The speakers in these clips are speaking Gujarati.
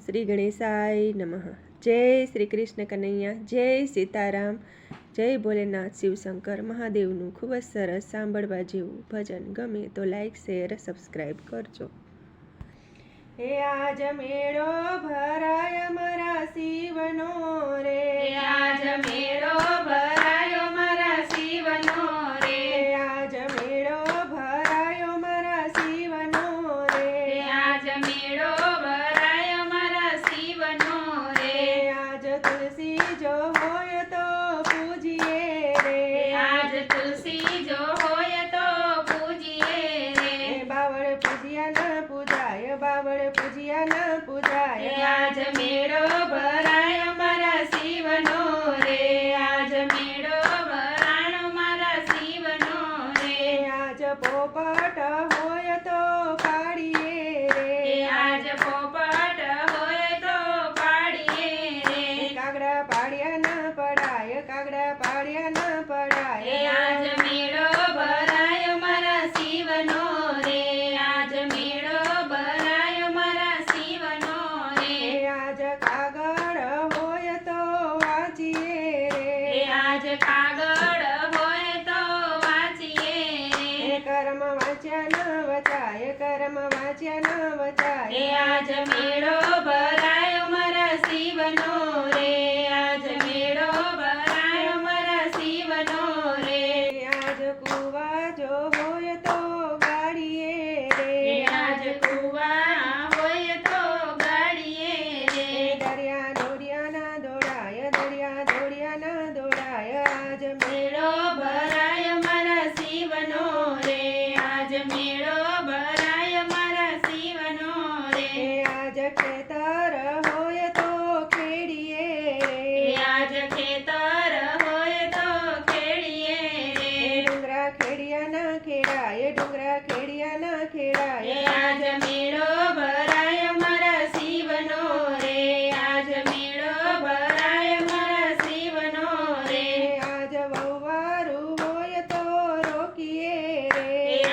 શ્રી ગણેશાય નમઃ। જય શ્રી કૃષ્ણ કનૈયા, જય સીતારામ, જય ભોલેનાથ શિવશંકર મહાદેવનું ખૂબ જ સરસ સાંભળવા જેવું ભજન ગમે તો લાઈક શેર સબસ્ક્રાઈબ કરજો। હે આજ મેળો ભરાય મારા શિવનો રે, આજ મેળો ભરાયો મારા શિવનો રે, આજ મેળો ભરાયો મારા શિવનો રે, આજ મેળો ભરાયો મારા શિવનો રે, આજ તુલસી જો હોય તો પૂજીએ રે, આજ તુલસી જો હોય તો પૂજીએ રે, બાવળ પૂજ્યા ન પૂજાય, બાવળ પૂજ્યા ન પૂજાય, આજ મેળો ભરાયો મારા શિવનો રે, આજ મેળો ભરાયો મારા શિવનો રે, આજ પોપટ હોય તો પાડીએ રે, આજ પોપટ હોય તો પાડીએ રે, કાગડા પાડ્યા ન પડાય, કાગડા પાડ્યા ન પડાય, આજ મેળો ભરાયો મારા શિવનો રે, આજ મેળો ભરાયો મારા શિવનો રે, આજ કાગળ હોય તો વાંચીએ રે, આજ કાગળ હોય તો વાંચીએ રે, કર્મ વાંચ્યા ન વચાય, કર્મ વાંચ્યા ન વચાય, આજ મેળો ભરાયો મારા શિવનો રે, આજ મેળો ભરાયો મારા શિવનો રે, આજ કુવા જો હોય તો ગાડીએ રે, આજ કુવા હોય તો ગાડીએ રે, દરિયા દોડિયા ના દોડાય, દરિયા દોડિયા ના દોડાય, આજ મેળો ભરાયો મારા શિવનો રે, આજ મેળો ભરાયો મારા શિવનો રે, આજ ખેતર હોય તો ખેડીએ રે, આજ ખેતર હોય તો ખેડીએ રે, ડુંગરા ખેડિયા ના ખેડાય, ડુંગરા ખેડિયા ના ખેડાય, આજ મેળો ભરાયો મારા શિવનો રે, આજ મેળો ભરાયો મારા શિવનો રે, આજ વહુવારું હોય તો રોકીએ રે,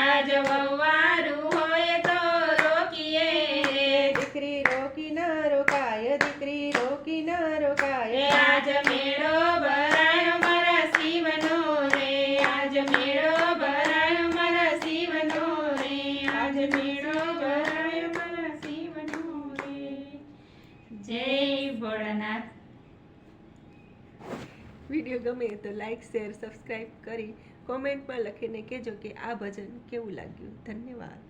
આજ વહુવારું હોય તો રોકીએ રે, દીકરી રોકી ના રોકાય, દીકરી રોકી ના રોકાય, આજ મેળો ભરાયો મારા શિવનો રે, આજ મેળો ભરાયો મારા શિવનો રે, આજ મેળો ભરાયો મારા શિવનો રે, જય ભોળાનાથ। વિડીયો ગમે તો લાઈક શેર સબસ્ક્રાઈબ કરી કોમેન્ટમાં લખીને કહેજો કે આ ભજન કેવું લાગ્યું। ધન્યવાદ।